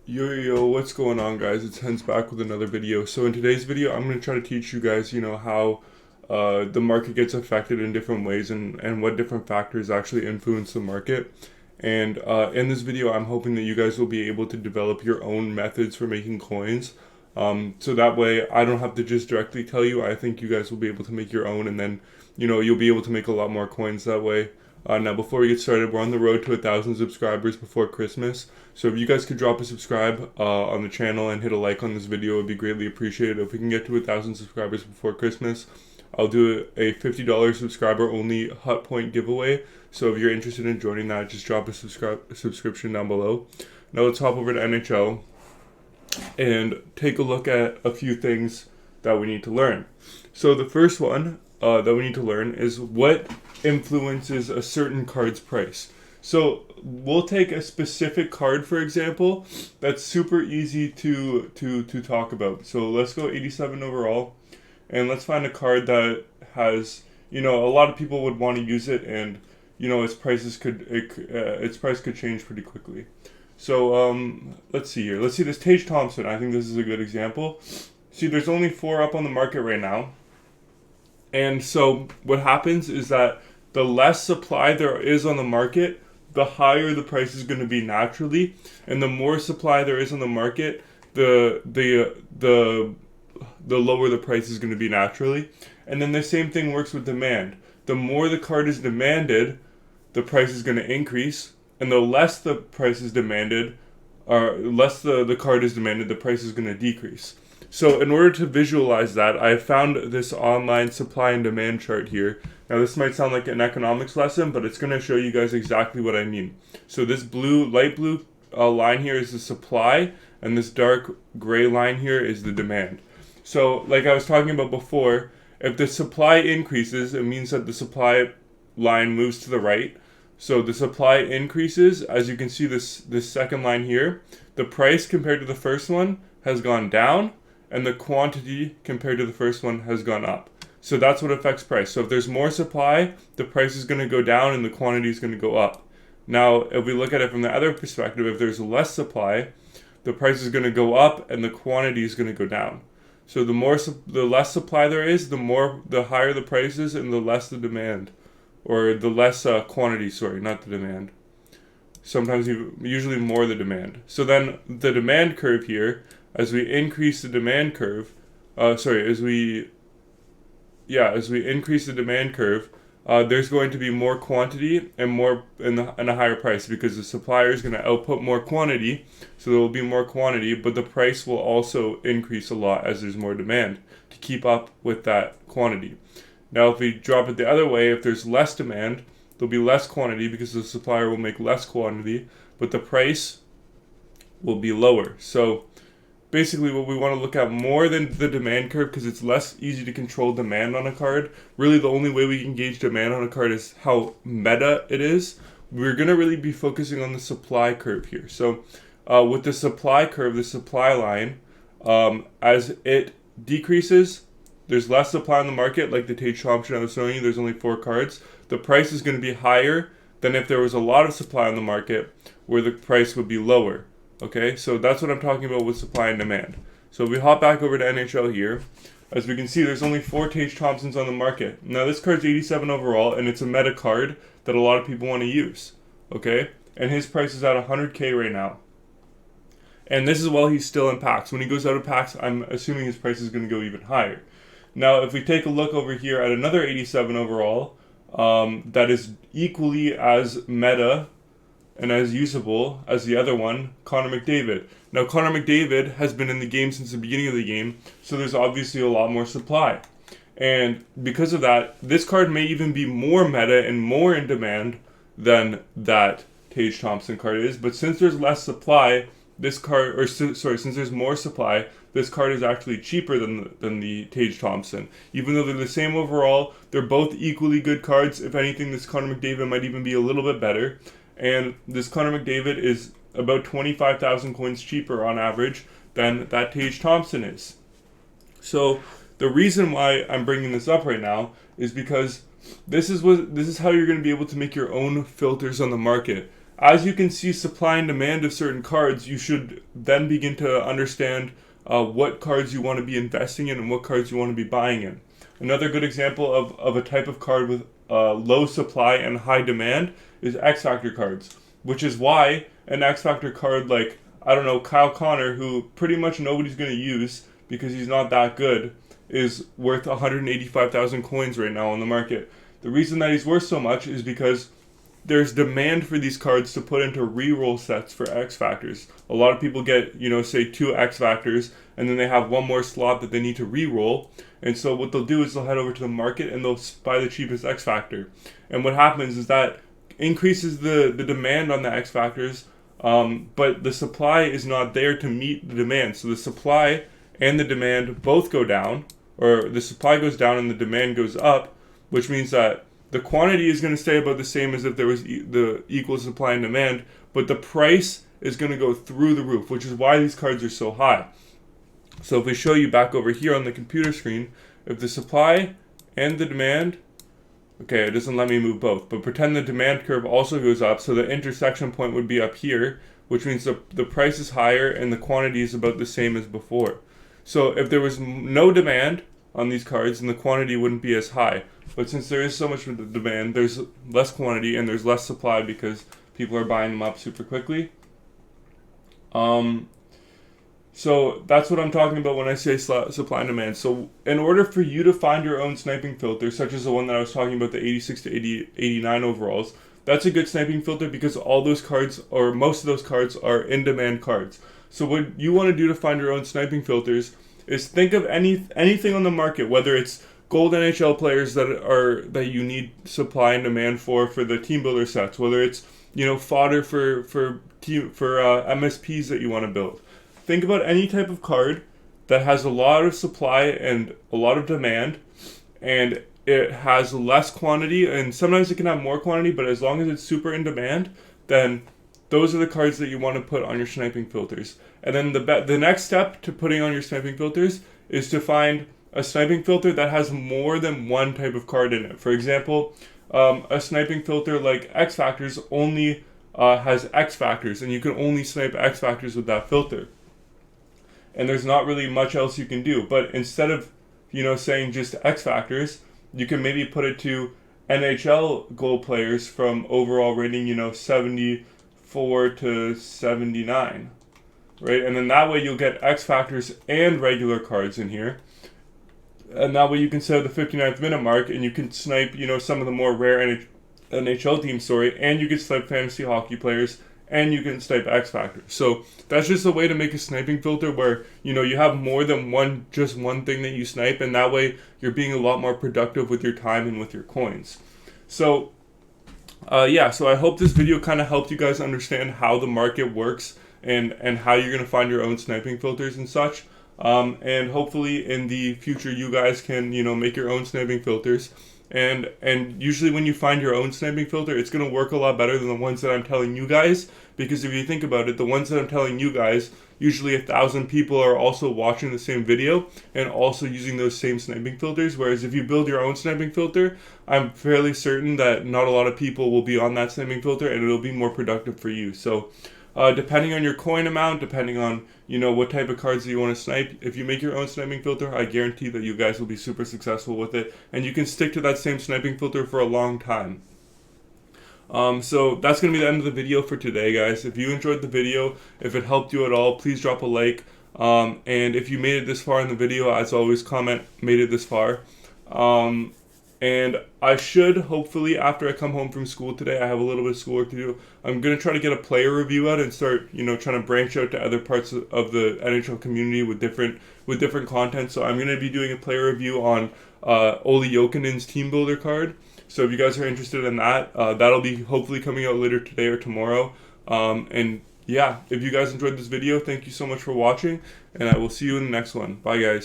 Yo, what's going on, guys? It's Hens back with another video. So in today's video, I'm going to try to teach you guys, how the market gets affected in different ways and what different factors actually influence the market. And in this video, I'm hoping that you guys will be able to develop your own methods for making coins. So that way, I don't have to just directly tell you. I think you guys will be able to make your own, and then, you'll be able to make a lot more coins that way. Now, before we get started, we're on the road to 1,000 subscribers before Christmas. So if you guys could drop a subscribe on the channel and hit a like on this video, it would be greatly appreciated. If we can get to 1,000 subscribers before Christmas, I'll do a $50 subscriber only Hut Point giveaway. So if you're interested in joining that, just drop a subscription down below. Now let's hop over to NHL and take a look at a few things that we need to learn. So the first one that we need to learn is what influences a certain card's price. So we'll take a specific card, for example, that's super easy to talk about. So let's go 87 overall, and let's find a card that has, a lot of people would want to use it, and its price could change pretty quickly. So let's see here. Let's see this Tage Thompson. I think this is a good example. See, there's only 4 up on the market right now. And so what happens is that the less supply there is on the market, the higher the price is going to be naturally, and the more supply there is on the market, the lower the price is going to be naturally. And then the same thing works with demand. The more the card is demanded, the price is going to increase, and the less the price is demanded, or less the card is demanded, the price is going to decrease. So in order to visualize that, I found this online supply and demand chart here. Now this might sound like an economics lesson, but it's going to show you guys exactly what I mean. So this light blue line here is the supply, and this dark gray line here is the demand. So like I was talking about before, if the supply increases, it means that the supply line moves to the right. So the supply increases, as you can see this second line here, the price compared to the first one has gone down, and the quantity compared to the first one has gone up. So that's what affects price. So if there's more supply, the price is going to go down and the quantity is going to go up. Now, if we look at it from the other perspective, if there's less supply, the price is going to go up and the quantity is going to go down. So the less supply there is, the higher the price is, and the less the demand, or the less quantity. Sorry, not the demand. Sometimes usually more the demand. So then the demand curve here, as we increase the demand curve, as we increase the demand curve, there's going to be more quantity and a higher price, because the supplier is going to output more quantity, so there will be more quantity, but the price will also increase a lot as there's more demand to keep up with that quantity. Now, if we drop it the other way, if there's less demand, there'll be less quantity because the supplier will make less quantity, but the price will be lower. So basically what we want to look at more than the demand curve, because it's less easy to control demand on a card. Really, the only way we can gauge demand on a card is how meta it is. We're going to really be focusing on the supply curve here. So with the supply curve, the supply line, as it decreases, there's less supply on the market, like the Tage Thompson I was showing you, there's only 4 cards. The price is going to be higher than if there was a lot of supply on the market, where the price would be lower. Okay, so that's what I'm talking about with supply and demand. So if we hop back over to NHL here, as we can see, there's only 4 Tage Thompsons on the market. Now this card's 87 overall, and it's a meta card that a lot of people want to use. Okay, and his price is at 100K right now. And this is while he's still in packs. When he goes out of packs, I'm assuming his price is going to go even higher. Now, if we take a look over here at another 87 overall, that is equally as meta and as usable as the other one, Connor McDavid. Now, Connor McDavid has been in the game since the beginning of the game, so there's obviously a lot more supply. And because of that, this card may even be more meta and more in demand than that Tage Thompson card is. But since there's less supply, since there's more supply, this card is actually cheaper than the Tage Thompson. Even though they're the same overall, they're both equally good cards. If anything, this Connor McDavid might even be a little bit better. And this Connor McDavid is about 25,000 coins cheaper on average than that Tage Thompson is. So the reason why I'm bringing this up right now is because this is how you're going to be able to make your own filters on the market. as you can see supply and demand of certain cards, you should then begin to understand what cards you want to be investing in and what cards you want to be buying in. Another good example of a type of card with low supply and high demand is X Factor cards, which is why an X Factor card like, I don't know, Kyle Connor, who pretty much nobody's going to use because he's not that good, is worth 185,000 coins right now on the market. The reason that he's worth so much is because there's demand for these cards to put into reroll sets for X Factors. A lot of people get, say 2 X Factors, and then they have one more slot that they need to reroll. And so what they'll do is they'll head over to the market and they'll buy the cheapest X Factor. And what happens is that increases the demand on the X Factors, but the supply is not there to meet the demand. So the supply and the demand both go down, or the supply goes down and the demand goes up, which means that the quantity is going to stay about the same as if there was the equal supply and demand, but the price is going to go through the roof, which is why these cards are so high. So if we show you back over here on the computer screen, if the supply and the demand, okay, it doesn't let me move both, but pretend the demand curve also goes up, so the intersection point would be up here, which means the price is higher and the quantity is about the same as before. So if there was no demand on these cards, then the quantity wouldn't be as high. But since there is so much demand, there's less quantity and there's less supply because people are buying them up super quickly. So that's what I'm talking about when I say supply and demand. So in order for you to find your own sniping filter, such as the one that I was talking about, the 86 to 89 overalls, that's a good sniping filter because all those cards, or most of those cards, are in-demand cards. So what you want to do to find your own sniping filters is think of anything on the market, whether it's gold NHL players that you need supply and demand for the team builder sets, whether it's fodder for MSPs that you want to build. Think about any type of card that has a lot of supply and a lot of demand, and it has less quantity, and sometimes it can have more quantity, but as long as it's super in demand, then those are the cards that you want to put on your sniping filters. And then the next step to putting on your sniping filters is to find a sniping filter that has more than one type of card in it. For example, a sniping filter like X Factors only has X Factors, and you can only snipe X Factors with that filter. And there's not really much else you can do. But instead of, saying just X Factors, you can maybe put it to NHL gold players from overall rating, 74 to 79. Right? And then that way you'll get X Factors and regular cards in here. And that way you can set the 59th minute mark and you can snipe, some of the more rare NHL teams, and you can snipe fantasy hockey players, and you can snipe X Factor. So that's just a way to make a sniping filter where, you have more than just one thing that you snipe, and that way you're being a lot more productive with your time and with your coins. So, so I hope this video kind of helped you guys understand how the market works and how you're going to find your own sniping filters and such. And hopefully in the future you guys can, make your own sniping filters. And usually when you find your own sniping filter, it's going to work a lot better than the ones that I'm telling you guys, because if you think about it, the ones that I'm telling you guys, usually 1,000 people are also watching the same video and also using those same sniping filters, whereas if you build your own sniping filter, I'm fairly certain that not a lot of people will be on that sniping filter and it'll be more productive for you. So depending on your coin amount, depending on what type of cards that you want to snipe, if you make your own sniping filter, I guarantee that you guys will be super successful with it, and you can stick to that same sniping filter for a long time. So that's going to be the end of the video for today, guys. If you enjoyed the video, if it helped you at all, please drop a like. And if you made it this far in the video, as always, comment "made it this far." And I should, hopefully, after I come home from school today, I have a little bit of schoolwork to do. I'm going to try to get a player review out and start, trying to branch out to other parts of the NHL community with different content. So I'm going to be doing a player review on Olli Jokinen's Team Builder card. So if you guys are interested in that, that'll be hopefully coming out later today or tomorrow. And yeah, if you guys enjoyed this video, thank you so much for watching, and I will see you in the next one. Bye, guys.